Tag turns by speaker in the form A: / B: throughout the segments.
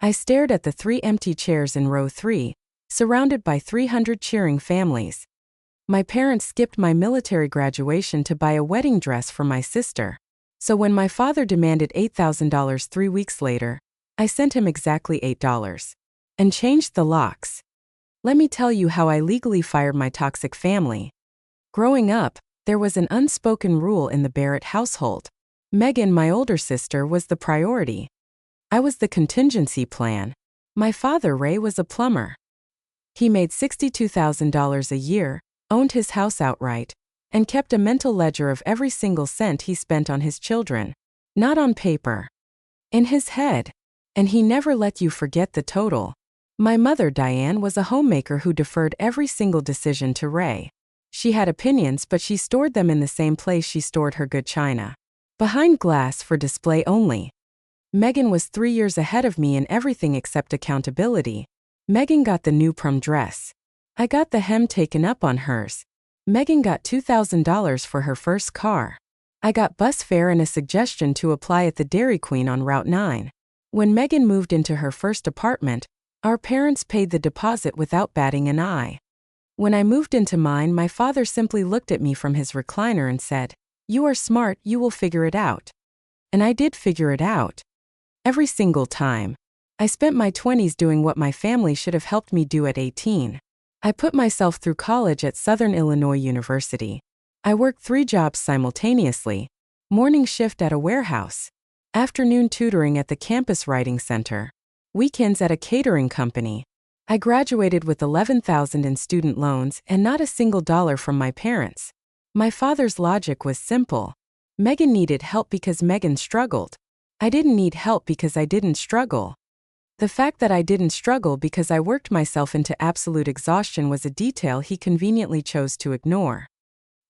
A: I stared at the 3 empty chairs in row 3, surrounded by 300 cheering families. My parents skipped my military graduation to buy a wedding dress for my sister. So when my father demanded $8,000 3 weeks later, I sent him exactly $8 and changed the locks. Let me tell you how I legally fired my toxic family. Growing up, there was an unspoken rule in the Barrett household. Megan, my older sister, was the priority. I was the contingency plan. My father, Ray, was a plumber. He made $62,000 a year, owned his house outright, and kept a mental ledger of every single cent he spent on his children. Not on paper. In his head. And he never let you forget the total. My mother, Diane, was a homemaker who deferred every single decision to Ray. She had opinions, but she stored them in the same place she stored her good china. Behind glass for display only. Megan was 3 years ahead of me in everything except accountability. Megan got the new prom dress. I got the hem taken up on hers. Megan got $2,000 for her first car. I got bus fare and a suggestion to apply at the Dairy Queen on Route 9. When Megan moved into her first apartment, our parents paid the deposit without batting an eye. When I moved into mine, my father simply looked at me from his recliner and said, "You are smart, you will figure it out." And I did figure it out. Every single time. I spent my 20s doing what my family should have helped me do at 18. I put myself through college at Southern Illinois University. I worked 3 jobs simultaneously: morning shift at a warehouse, afternoon tutoring at the campus writing center, weekends at a catering company. I graduated with $11,000 in student loans and not a single dollar from my parents. My father's logic was simple. Megan needed help because Megan struggled. I didn't need help because I didn't struggle. The fact that I didn't struggle because I worked myself into absolute exhaustion was a detail he conveniently chose to ignore.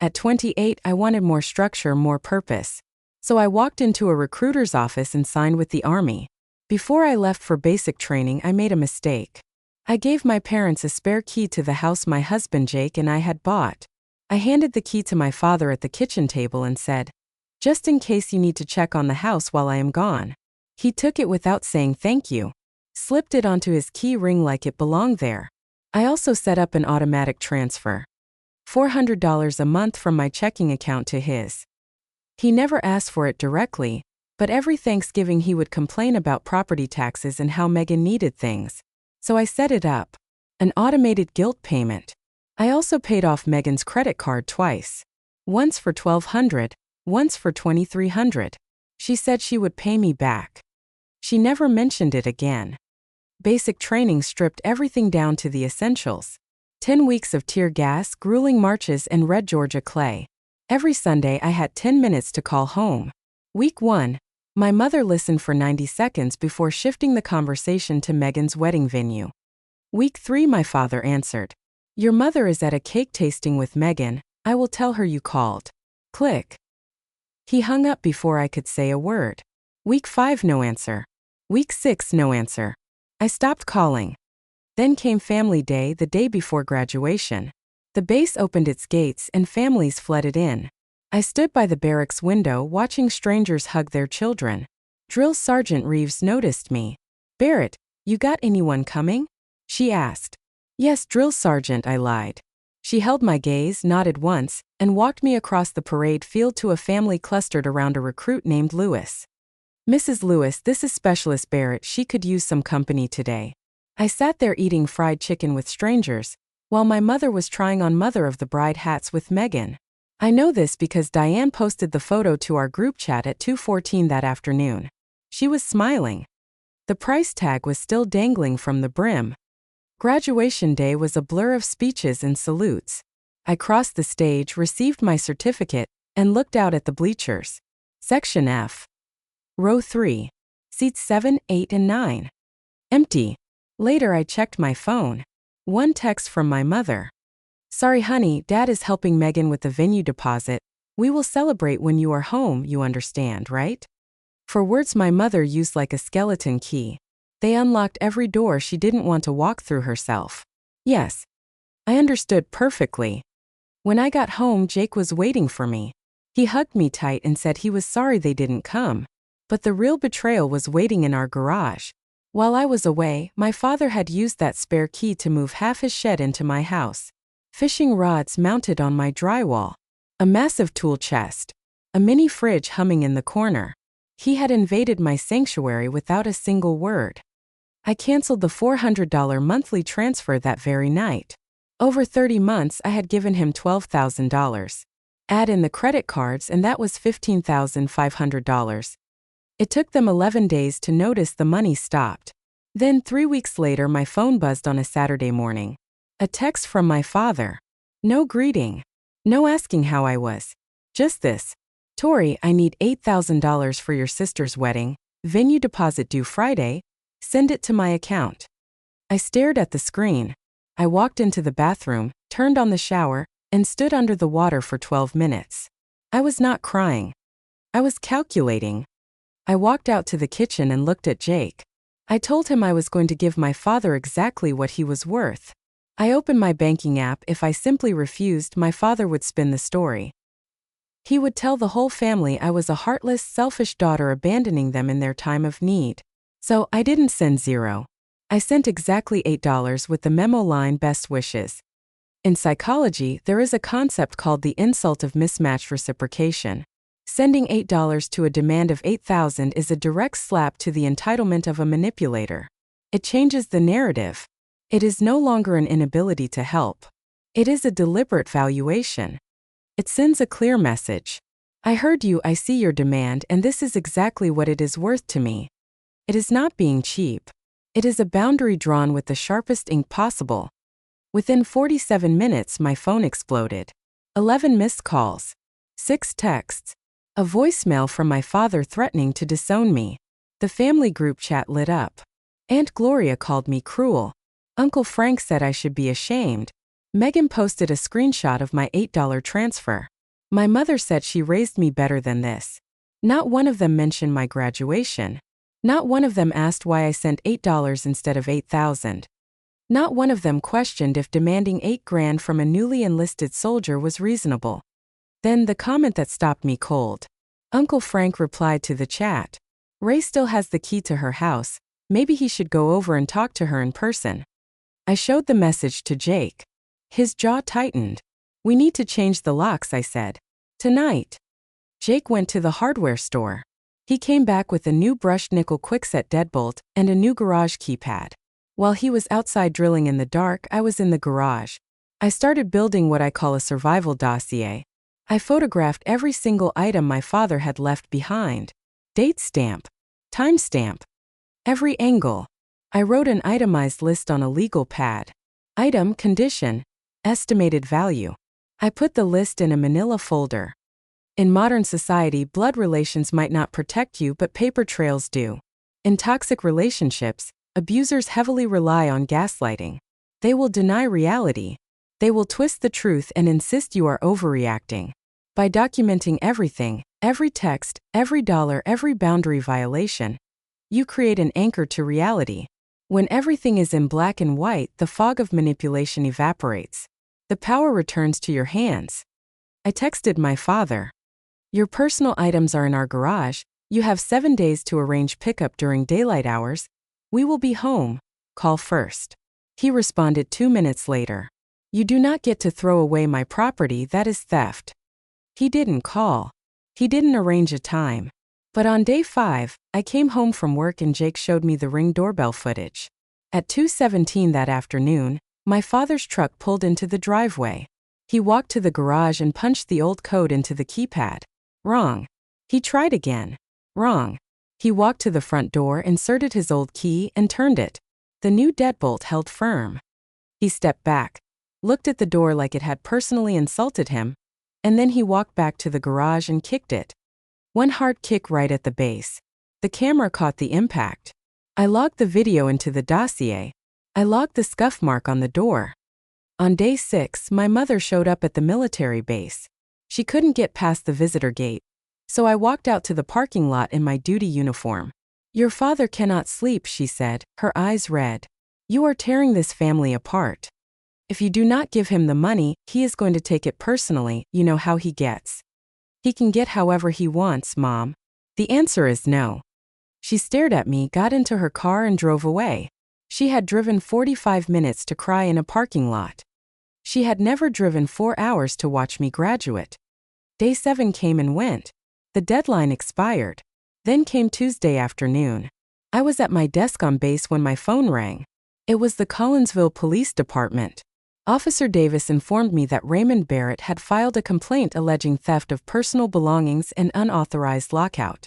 A: At 28, I wanted more structure, more purpose. So I walked into a recruiter's office and signed with the Army. Before I left for basic training, I made a mistake. I gave my parents a spare key to the house my husband Jake and I had bought. I handed the key to my father at the kitchen table and said, "Just in case you need to check on the house while I am gone." He took it without saying thank you. Slipped it onto his key ring like it belonged there. I also set up an automatic transfer. $400 a month from my checking account to his. He never asked for it directly, but every Thanksgiving he would complain about property taxes and how Megan needed things. So I set it up. An automated guilt payment. I also paid off Megan's credit card twice. Once for $1,200, once for $2,300. She said she would pay me back. She never mentioned it again. Basic training stripped everything down to the essentials. 10 weeks of tear gas, grueling marches, and red Georgia clay. Every Sunday I had 10 minutes to call home. Week 1, my mother listened for 90 seconds before shifting the conversation to Megan's wedding venue. Week 3, my father answered. "Your mother is at a cake tasting with Megan. I will tell her you called." Click. He hung up before I could say a word. Week 5, no answer. Week 6, no answer. I stopped calling. Then came Family Day, the day before graduation. The base opened its gates and families flooded in. I stood by the barracks window watching strangers hug their children. Drill Sergeant Reeves noticed me. "Barrett, you got anyone coming?" she asked. "Yes, Drill Sergeant," I lied. She held my gaze, nodded once, and walked me across the parade field to a family clustered around a recruit named Lewis. "Mrs. Lewis, this is Specialist Barrett. She could use some company today." I sat there eating fried chicken with strangers, while my mother was trying on mother of the bride hats with Megan. I know this because Diane posted the photo to our group chat at 2:14 that afternoon. She was smiling. The price tag was still dangling from the brim. Graduation day was a blur of speeches and salutes. I crossed the stage, received my certificate, and looked out at the bleachers. Section F. Row 3. Seats 7, 8, and 9. Empty. Later I checked my phone. One text from my mother. "Sorry honey, Dad is helping Megan with the venue deposit. We will celebrate when you are home, you understand, right?" For words my mother used like a skeleton key. They unlocked every door she didn't want to walk through herself. Yes. I understood perfectly. When I got home, Jake was waiting for me. He hugged me tight and said he was sorry they didn't come. But the real betrayal was waiting in our garage. While I was away, my father had used that spare key to move half his shed into my house. Fishing rods mounted on my drywall. A massive tool chest. A mini fridge humming in the corner. He had invaded my sanctuary without a single word. I canceled the $400 monthly transfer that very night. Over 30 months I had given him $12,000. Add in the credit cards and that was $15,500. It took them 11 days to notice the money stopped. Then 3 weeks later my phone buzzed on a Saturday morning. A text from my father. No greeting. No asking how I was. Just this. Tori, I need $8,000 for your sister's wedding. Venue deposit due Friday. Send it to my account. I stared at the screen. I walked into the bathroom, turned on the shower, and stood under the water for 12 minutes. I was not crying. I was calculating. I walked out to the kitchen and looked at Jake. I told him I was going to give my father exactly what he was worth. I opened my banking app. If I simply refused, my father would spin the story. He would tell the whole family I was a heartless, selfish daughter abandoning them in their time of need. So I didn't send zero. I sent exactly $8 with the memo line best wishes. In psychology, there is a concept called the insult of mismatched reciprocation. Sending $8 to a demand of $8,000 is a direct slap to the entitlement of a manipulator. It changes the narrative. It is no longer an inability to help. It is a deliberate valuation. It sends a clear message. I heard you, I see your demand, and this is exactly what it is worth to me. It is not being cheap. It is a boundary drawn with the sharpest ink possible. Within 47 minutes, my phone exploded. 11 missed calls. 6 texts. A voicemail from my father threatening to disown me. The family group chat lit up. Aunt Gloria called me cruel. Uncle Frank said I should be ashamed. Megan posted a screenshot of my $8 transfer. My mother said she raised me better than this. Not one of them mentioned my graduation. Not one of them asked why I sent $8 instead of $8,000. Not one of them questioned if demanding $8,000 from a newly enlisted soldier was reasonable. Then the comment that stopped me cold. Uncle Frank replied to the chat. Ray still has the key to her house. Maybe he should go over and talk to her in person. I showed the message to Jake. His jaw tightened. We need to change the locks, I said. Tonight. Jake went to the hardware store. He came back with a new brushed nickel quickset deadbolt and a new garage keypad. While he was outside drilling in the dark, I was in the garage. I started building what I call a survival dossier. I photographed every single item my father had left behind. Date stamp. Time stamp. Every angle. I wrote an itemized list on a legal pad. Item, condition, estimated value. I put the list in a manila folder. In modern society, blood relations might not protect you, but paper trails do. In toxic relationships, abusers heavily rely on gaslighting. They will deny reality. They will twist the truth and insist you are overreacting. By documenting everything, every text, every dollar, every boundary violation, you create an anchor to reality. When everything is in black and white, the fog of manipulation evaporates. The power returns to your hands. I texted my father. Your personal items are in our garage. You have 7 days to arrange pickup during daylight hours. We will be home. Call first. He responded 2 minutes later. You do not get to throw away my property, that is theft. He didn't call. He didn't arrange a time. But on day 5, I came home from work and Jake showed me the Ring doorbell footage. At 2:17 that afternoon, my father's truck pulled into the driveway. He walked to the garage and punched the old code into the keypad. Wrong. He tried again. Wrong. He walked to the front door, inserted his old key, and turned it. The new deadbolt held firm. He stepped back, looked at the door like it had personally insulted him, and then he walked back to the garage and kicked it. One hard kick right at the base. The camera caught the impact. I logged the video into the dossier. I logged the scuff mark on the door. On day 6, my mother showed up at the military base. She couldn't get past the visitor gate, so I walked out to the parking lot in my duty uniform. Your father cannot sleep, she said, her eyes red. You are tearing this family apart. If you do not give him the money, he is going to take it personally. You know how he gets. He can get however he wants, Mom. The answer is no. She stared at me, got into her car, and drove away. She had driven 45 minutes to cry in a parking lot. She had never driven 4 hours to watch me graduate. Day 7 came and went. The deadline expired. Then came Tuesday afternoon. I was at my desk on base when my phone rang. It was the Collinsville Police Department. Officer Davis informed me that Raymond Barrett had filed a complaint alleging theft of personal belongings and unauthorized lockout.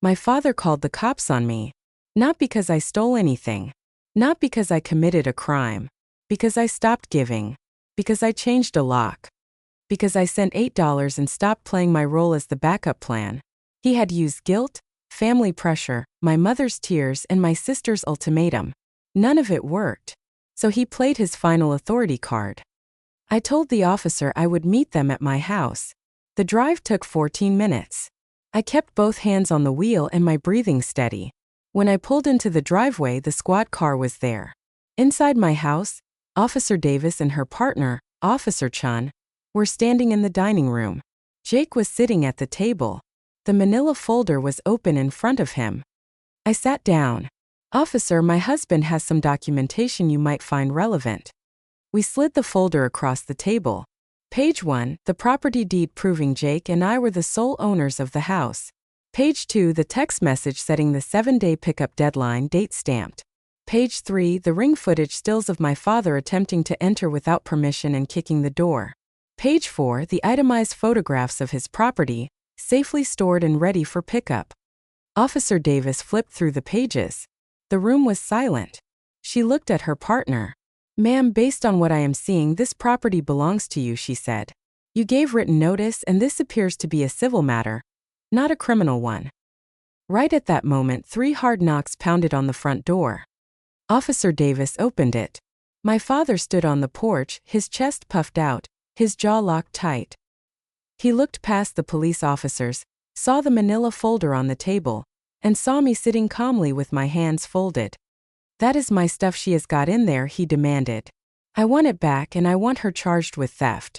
A: My father called the cops on me. Not because I stole anything. Not because I committed a crime. Because I stopped giving. Because I changed a lock. Because I sent $8 and stopped playing my role as the backup plan. He had used guilt, family pressure, my mother's tears, and my sister's ultimatum. None of it worked. So he played his final authority card. I told the officer I would meet them at my house. The drive took 14 minutes. I kept both hands on the wheel and my breathing steady. When I pulled into the driveway, the squad car was there. Inside my house, Officer Davis and her partner, Officer Chun, were standing in the dining room. Jake was sitting at the table. The manila folder was open in front of him. I sat down. Officer, my husband has some documentation you might find relevant. We slid the folder across the table. Page 1, the property deed proving Jake and I were the sole owners of the house. Page 2, the text message setting the 7-day pickup deadline, date stamped. Page 3, the ring footage stills of my father attempting to enter without permission and kicking the door. Page 4, the itemized photographs of his property, safely stored and ready for pickup. Officer Davis flipped through the pages. The room was silent. She looked at her partner. Ma'am, based on what I am seeing, this property belongs to you, she said. You gave written notice and this appears to be a civil matter, not a criminal one. Right at that moment, 3 hard knocks pounded on the front door. Officer Davis opened it. My father stood on the porch, his chest puffed out, his jaw locked tight. He looked past the police officers, saw the manila folder on the table, and saw me sitting calmly with my hands folded. That is my stuff she has got in there, he demanded. I want it back and I want her charged with theft.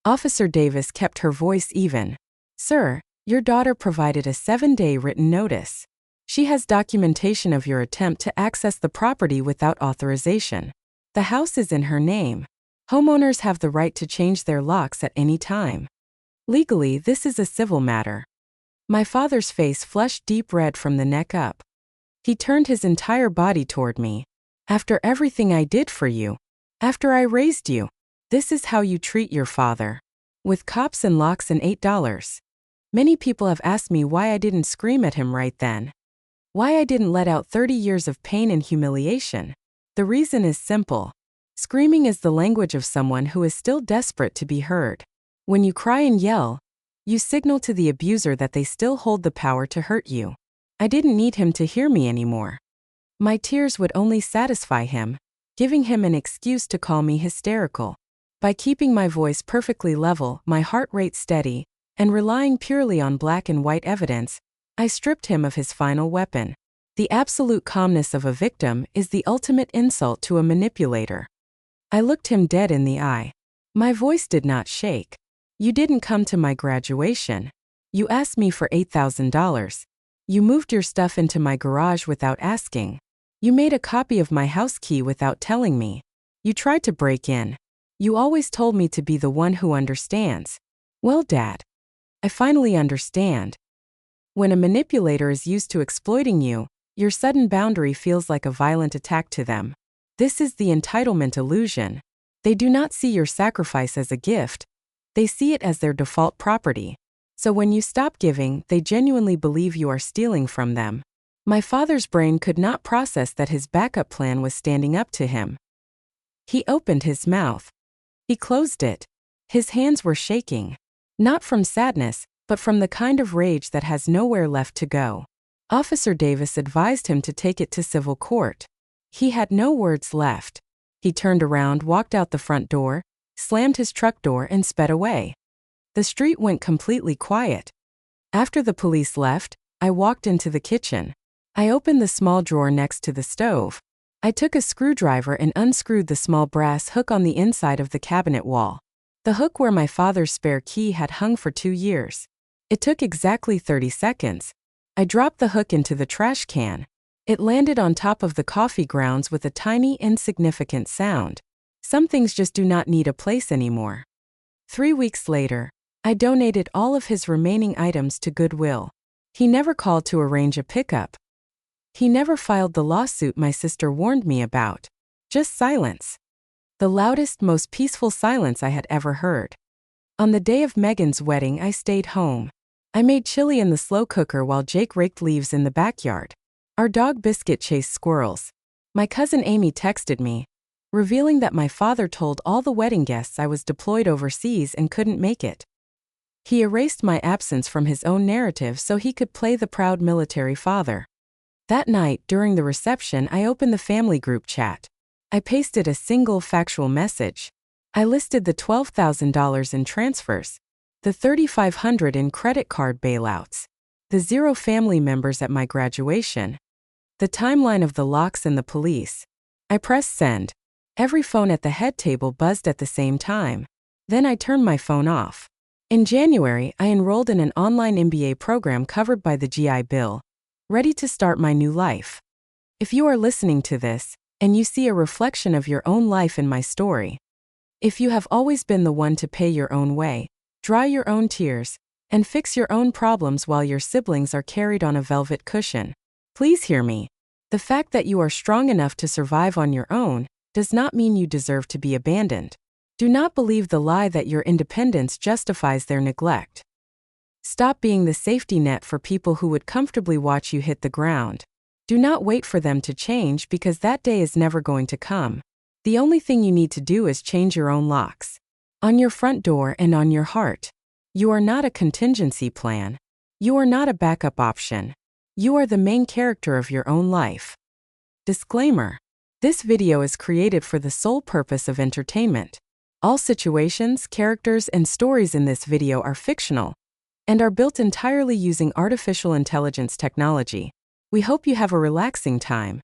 A: Officer Davis kept her voice even. Sir, your daughter provided a 7-day written notice. She has documentation of your attempt to access the property without authorization. The house is in her name. Homeowners have the right to change their locks at any time. Legally, this is a civil matter. My father's face flushed deep red from the neck up. He turned his entire body toward me. After everything I did for you, after I raised you, this is how you treat your father. With cops and locks and $8. Many people have asked me why I didn't scream at him right then. Why I didn't let out 30 years of pain and humiliation. The reason is simple. Screaming is the language of someone who is still desperate to be heard. When you cry and yell, you signal to the abuser that they still hold the power to hurt you. I didn't need him to hear me anymore. My tears would only satisfy him, giving him an excuse to call me hysterical. By keeping my voice perfectly level, my heart rate steady, and relying purely on black and white evidence, I stripped him of his final weapon. The absolute calmness of a victim is the ultimate insult to a manipulator. I looked him dead in the eye. My voice did not shake. You didn't come to my graduation. You asked me for $8,000. You moved your stuff into my garage without asking. You made a copy of my house key without telling me. You tried to break in. You always told me to be the one who understands. Well, Dad, I finally understand. When a manipulator is used to exploiting you, your sudden boundary feels like a violent attack to them. This is the entitlement illusion. They do not see your sacrifice as a gift. They see it as their default property. So when you stop giving, they genuinely believe you are stealing from them. My father's brain could not process that his backup plan was standing up to him. He opened his mouth. He closed it. His hands were shaking. Not from sadness, but from the kind of rage that has nowhere left to go. Officer Davis advised him to take it to civil court. He had no words left. He turned around, walked out the front door, slammed his truck door and sped away. The street went completely quiet. After the police left, I walked into the kitchen. I opened the small drawer next to the stove. I took a screwdriver and unscrewed the small brass hook on the inside of the cabinet wall. The hook where my father's spare key had hung for 2 years. It took exactly 30 seconds. I dropped the hook into the trash can. It landed on top of the coffee grounds with a tiny, insignificant sound. Some things just do not need a place anymore. 3 weeks later, I donated all of his remaining items to Goodwill. He never called to arrange a pickup. He never filed the lawsuit my sister warned me about. Just silence. The loudest, most peaceful silence I had ever heard. On the day of Megan's wedding, I stayed home. I made chili in the slow cooker while Jake raked leaves in the backyard. Our dog Biscuit chased squirrels. My cousin Amy texted me, revealing that my father told all the wedding guests I was deployed overseas and couldn't make it. He erased my absence from his own narrative so he could play the proud military father. That night, during the reception, I opened the family group chat. I pasted a single factual message. I listed the $12,000 in transfers, the $3,500 in credit card bailouts, the 0 family members at my graduation, the timeline of the locks and the police. I pressed send. Every phone at the head table buzzed at the same time. Then I turned my phone off. In January, I enrolled in an online MBA program covered by the GI Bill, ready to start my new life. If you are listening to this, and you see a reflection of your own life in my story, if you have always been the one to pay your own way, dry your own tears, and fix your own problems while your siblings are carried on a velvet cushion, please hear me. The fact that you are strong enough to survive on your own does not mean you deserve to be abandoned. Do not believe the lie that your independence justifies their neglect. Stop being the safety net for people who would comfortably watch you hit the ground. Do not wait for them to change because that day is never going to come. The only thing you need to do is change your own locks. On your front door and on your heart. You are not a contingency plan. You are not a backup option. You are the main character of your own life. Disclaimer. This video is created for the sole purpose of entertainment. All situations, characters, and stories in this video are fictional and are built entirely using artificial intelligence technology. We hope you have a relaxing time.